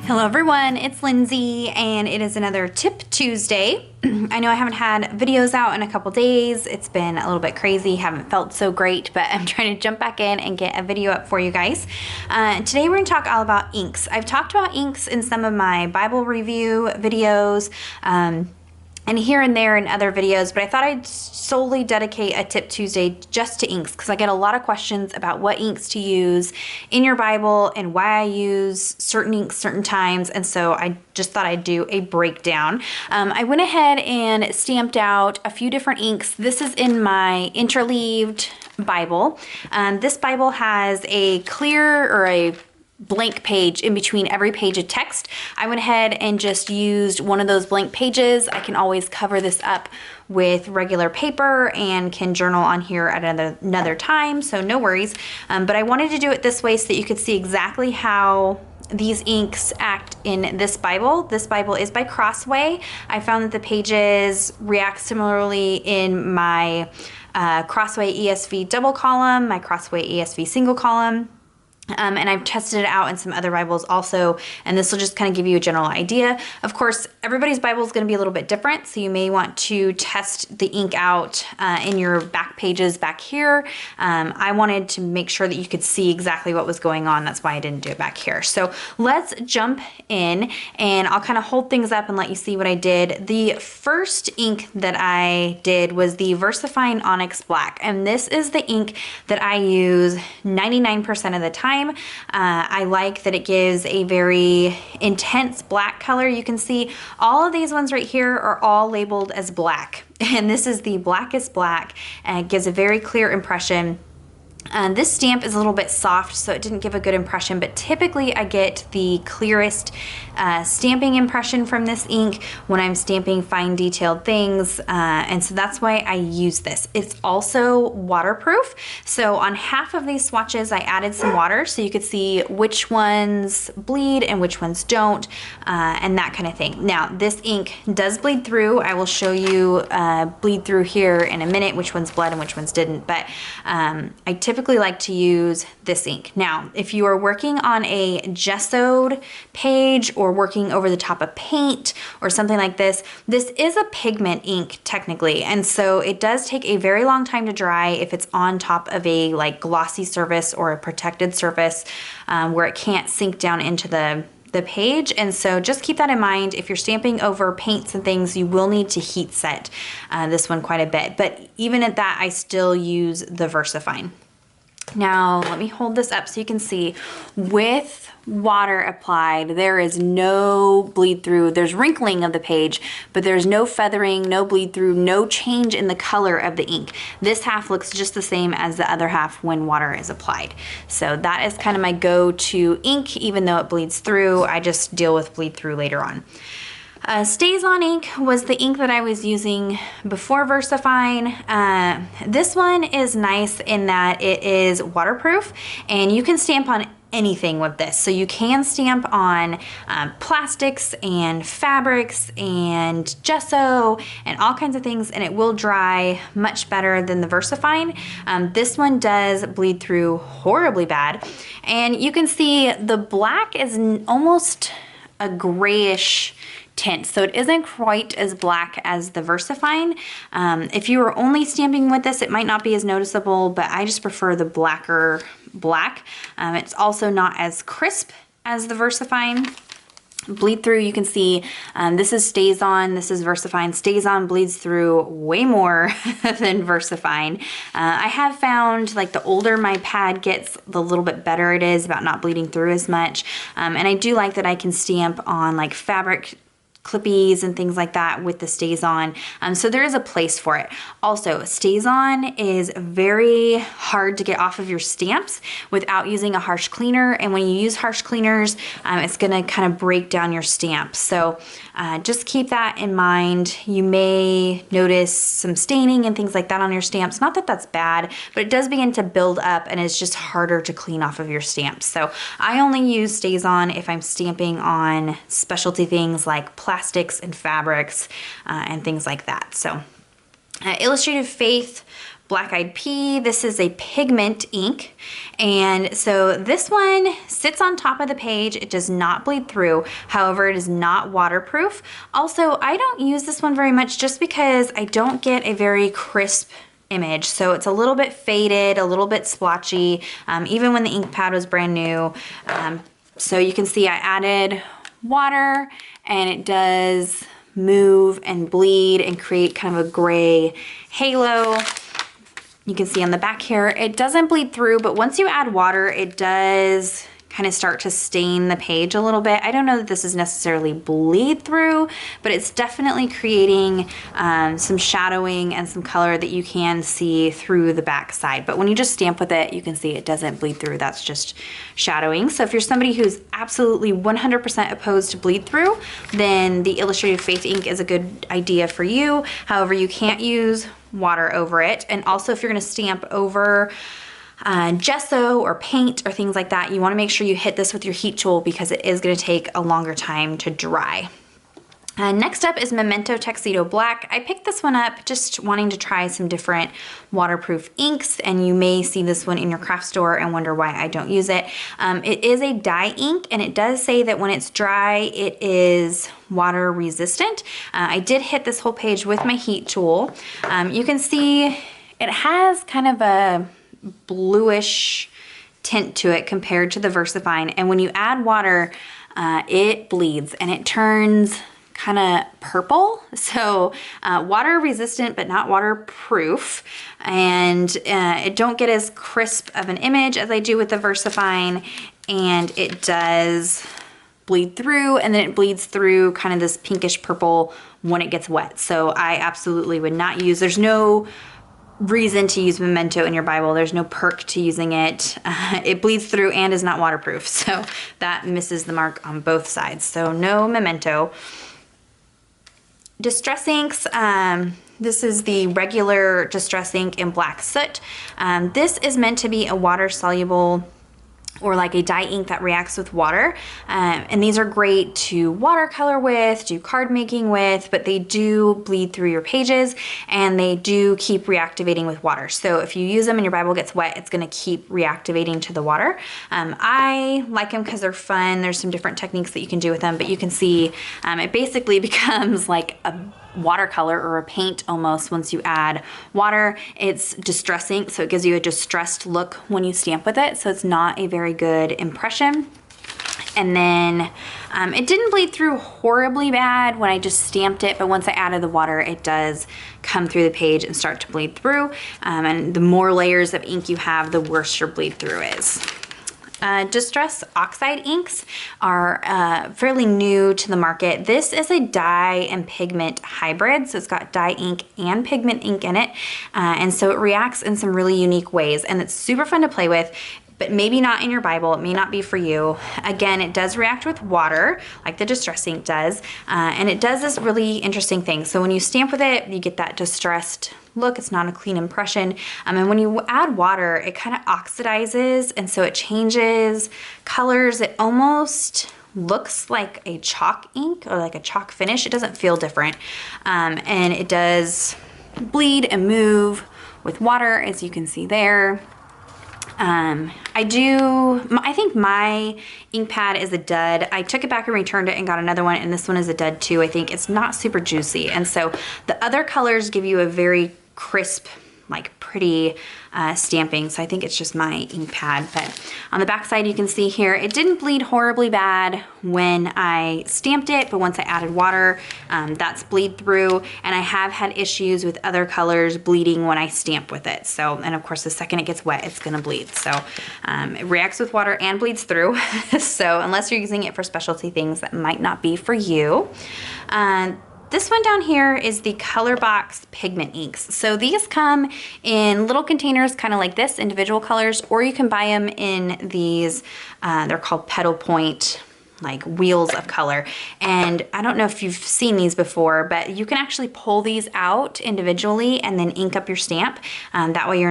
Hello everyone, it's Lindsay and it is another Tip Tuesday. I know I haven't had videos out in a couple days. It's been a little bit crazy, haven't felt so great, but I'm trying to jump back in and get a video up for you guys. Today we're going to talk all about inks. I've talked about inks in some of my Bible review videos, and here and there in other videos, but I thought I'd solely dedicate a Tip Tuesday just to inks because I get a lot of questions about what inks to use in your Bible and why I use certain inks certain times, and so I just thought I'd do a breakdown. I went ahead and stamped out a few different inks. This is in my interleaved Bible. This Bible has a clear or a blank page in between every page of text. I went ahead and just used one of those blank pages. I can always cover this up with regular paper and can journal on here at another time, so no worries. But I wanted to do it this way so that you could see exactly how these inks act in this Bible. This Bible is by Crossway. I found that the pages react similarly in my Crossway ESV double column, my Crossway ESV single column. And I've tested it out in some other Bibles also, and this will just kind of give you a general idea. Of course, everybody's Bible is going to be a little bit different, so you may want to test the ink out in your back pages back here. I wanted to make sure that you could see exactly what was going on. That's why I didn't do it back here. So let's jump in, and I'll kind of hold things up and let you see what I did. The first ink that I did was the Versafine Onyx Black, and this is the ink that I use 99% of the time. I like that it gives a very intense black color. You can see all of these ones right here are all labeled as black, and this is the blackest black, and it gives a very clear impression. This stamp is a little bit soft, so it didn't give a good impression, but typically I get the clearest stamping impression from this ink when I'm stamping fine detailed things, and so that's why I use this. It's also waterproof, so on half of these swatches I added some water so you could see which ones bleed and which ones don't, and that kind of thing. Now this ink does bleed through. I will show you bleed through here in a minute, which ones bled and which ones didn't, but I typically like to use this ink. Now, if you are working on a gessoed page or working over the top of paint or something like this, this is a pigment ink technically, and so it does take a very long time to dry if it's on top of a like glossy surface or a protected surface where it can't sink down into the page, and so just keep that in mind. If you're stamping over paints and things, you will need to heat set this one quite a bit, but even at that I still use the Versafine. Now let me hold this up so you can see. With water applied, there is no bleed through. There's wrinkling of the page, but there's no feathering, no bleed through, no change in the color of the ink. This half looks just the same as the other half when water is applied. So that is kind of my go-to ink. Even though it bleeds through, I just deal with bleed through later on. StazOn ink was the ink that I was using before Versafine. This one is nice in that it is waterproof, and you can stamp on anything with this. So you can stamp on plastics and fabrics and gesso and all kinds of things, and it will dry much better than the Versafine. This one does bleed through horribly bad, and you can see the black is almost a grayish tint, so it isn't quite as black as the Versafine. If you were only stamping with this, it might not be as noticeable, but I just prefer the blacker black. It's also not as crisp as the Versafine. Bleed through, you can see this is StazOn, this is Versafine. StazOn bleeds through way more than Versafine. I have found like the older my pad gets, the little bit better it is about not bleeding through as much. And I do like that I can stamp on like fabric clippies and things like that with the StazOn. So there is a place for it. Also, StazOn is very hard to get off of your stamps without using a harsh cleaner, and when you use harsh cleaners, it's gonna kind of break down your stamp. So just keep that in mind. You may notice some staining and things like that on your stamps. Not that that's bad, but it does begin to build up and it's just harder to clean off of your stamps. So I only use StazOn if I'm stamping on specialty things like plastics and fabrics and things like that. So Illustrated Faith Black Eyed Pea. This is a pigment ink. And so this one sits on top of the page. It does not bleed through. However, it is not waterproof. Also, I don't use this one very much just because I don't get a very crisp image. So it's a little bit faded, a little bit splotchy, even when the ink pad was brand new. So you can see I added water and it does move and bleed and create kind of a gray halo. You can see on the back here, it doesn't bleed through, but once you add water, it does kind of start to stain the page a little bit. I don't know that this is necessarily bleed through, but it's definitely creating some shadowing and some color that you can see through the back side. But when you just stamp with it, you can see it doesn't bleed through. That's just shadowing. So if you're somebody who's absolutely 100% opposed to bleed through, then the Illustrated Faith ink is a good idea for you. However, you can't use water over it. And also if you're gonna stamp over gesso or paint or things like that, you want to make sure you hit this with your heat tool because it is going to take a longer time to dry. Next up is Memento Tuxedo Black. I picked this one up just wanting to try some different waterproof inks, and you may see this one in your craft store and wonder why I don't use it. It is a dye ink, and it does say that when it's dry, it is water resistant. I did hit this whole page with my heat tool. You can see it has kind of a bluish tint to it compared to the Versafine, and when you add water it bleeds and it turns kind of purple. So water resistant but not waterproof, and it don't get as crisp of an image as I do with the Versafine, and it does bleed through, and then it bleeds through kind of this pinkish purple when it gets wet. So I absolutely would not use, there's no reason to use Memento in your Bible. There's no perk to using it. It bleeds through and is not waterproof, so that misses the mark on both sides. So no Memento. Distress inks. This is the regular Distress ink in Black Soot. This is meant to be a water-soluble or like a dye ink that reacts with water. And these are great to watercolor with, do card making with, but they do bleed through your pages and they do keep reactivating with water. So if you use them and your Bible gets wet, it's gonna keep reactivating to the water. I like them because they're fun. There's some different techniques that you can do with them, but you can see it basically becomes like a watercolor or a paint almost once you add water. It's distress ink, so it gives you a distressed look when you stamp with it, so it's not a very good impression. And then it didn't bleed through horribly bad when I just stamped it, but once I added the water, it does come through the page and start to bleed through. And the more layers of ink you have, the worse your bleed through is. Distress oxide inks are fairly new to the market. This is a dye and pigment hybrid, so it's got dye ink and pigment ink in it, and so it reacts in some really unique ways, and it's super fun to play with, but maybe not in your Bible. It may not be for you. Again, it does react with water like the Distress ink does, and it does this really interesting thing. So when you stamp with it, you get that distressed look. It's not a clean impression. And when you add water, it kind of oxidizes, and so it changes colors. It almost looks like a chalk ink or like a chalk finish. It doesn't feel different. And it does bleed and move with water, as you can see there. I think my ink pad is a dud. I took it back and returned it and got another one, and this one is a dud too. I think it's not super juicy, and so the other colors give you a very crisp, like pretty stamping, so I think it's just my ink pad. But on the back side, you can see here, it didn't bleed horribly bad when I stamped it, but once I added water, that's bleed through, and I have had issues with other colors bleeding when I stamp with it. So, and of course, the second it gets wet, it's gonna bleed. So it reacts with water and bleeds through. So unless you're using it for specialty things, that might not be for you. This one down here is the ColorBox pigment inks. So these come in little containers, kind of like this, individual colors, or you can buy them in these, they're called pedal point, like wheels of color. And I don't know if you've seen these before, but you can actually pull these out individually and then ink up your stamp. That way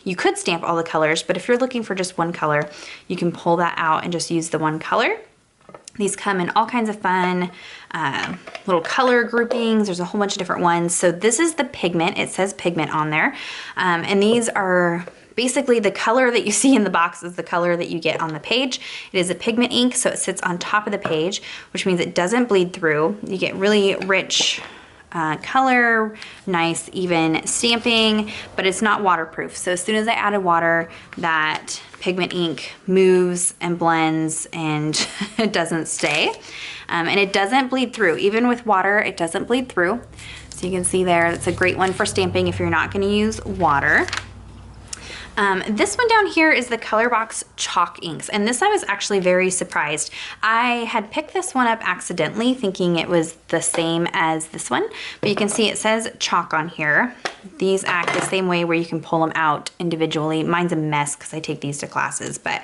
you could stamp all the colors, but if you're looking for just one color, you can pull that out and just use the one color. These come in all kinds of fun little color groupings. There's a whole bunch of different ones. So this is the pigment. It says pigment on there. And these are basically the color that you see in the box is the color that you get on the page. It is a pigment ink, so it sits on top of the page, which means it doesn't bleed through. You get really rich color, nice even stamping, but it's not waterproof. So as soon as I added water, that pigment ink moves and blends and it doesn't stay. And it doesn't bleed through. Even with water, it doesn't bleed through. So you can see there, that's a great one for stamping if you're not gonna use water. This one down here is the ColorBox chalk inks, and this I was actually very surprised. I had picked this one up accidentally thinking it was the same as this one, but you can see it says chalk on here. These act the same way where you can pull them out individually. Mine's a mess because I take these to classes, but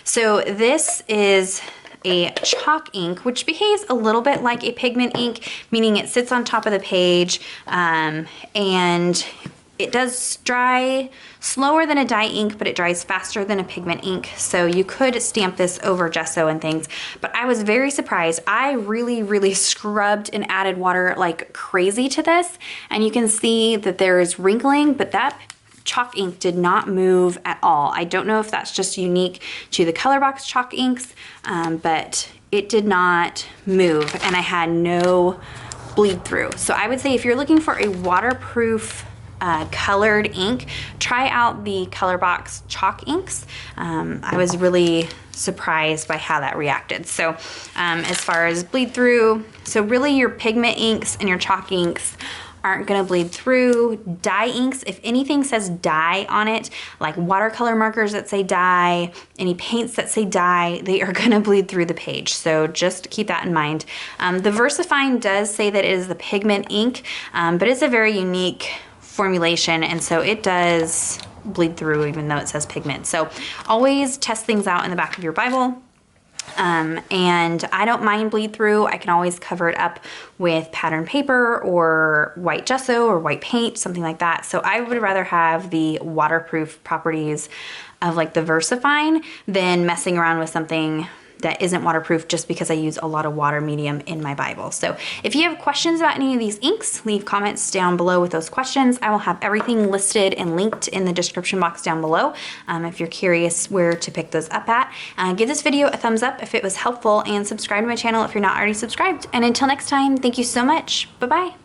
so this is a chalk ink, which behaves a little bit like a pigment ink, meaning it sits on top of the page, and it does dry slower than a dye ink, but it dries faster than a pigment ink. So you could stamp this over gesso and things, but I was very surprised. I really scrubbed and added water like crazy to this. And you can see that there is wrinkling, but that chalk ink did not move at all. I don't know if that's just unique to the ColorBox chalk inks, but it did not move and I had no bleed through. So I would say if you're looking for a waterproof colored ink, try out the ColorBox chalk inks. I was really surprised by how that reacted. So as far as bleed through, so really your pigment inks and your chalk inks aren't gonna bleed through. Dye inks, if anything says dye on it, like watercolor markers that say dye, any paints that say dye, they are gonna bleed through the page. So just keep that in mind. The Versafine does say that it is the pigment ink, but it's a very unique formulation, and so it does bleed through even though it says pigment. So always test things out in the back of your Bible. And I don't mind bleed through. I can always cover it up with pattern paper or white gesso or white paint, something like that. So I would rather have the waterproof properties of like the Versafine than messing around with something that isn't waterproof just because I use a lot of water medium in my Bible. So if you have questions about any of these inks, leave comments down below with those questions. I will have everything listed and linked in the description box down below if you're curious where to pick those up at. Give this video a thumbs up if it was helpful and subscribe to my channel if you're not already subscribed. And until next time, thank you so much. Bye-bye.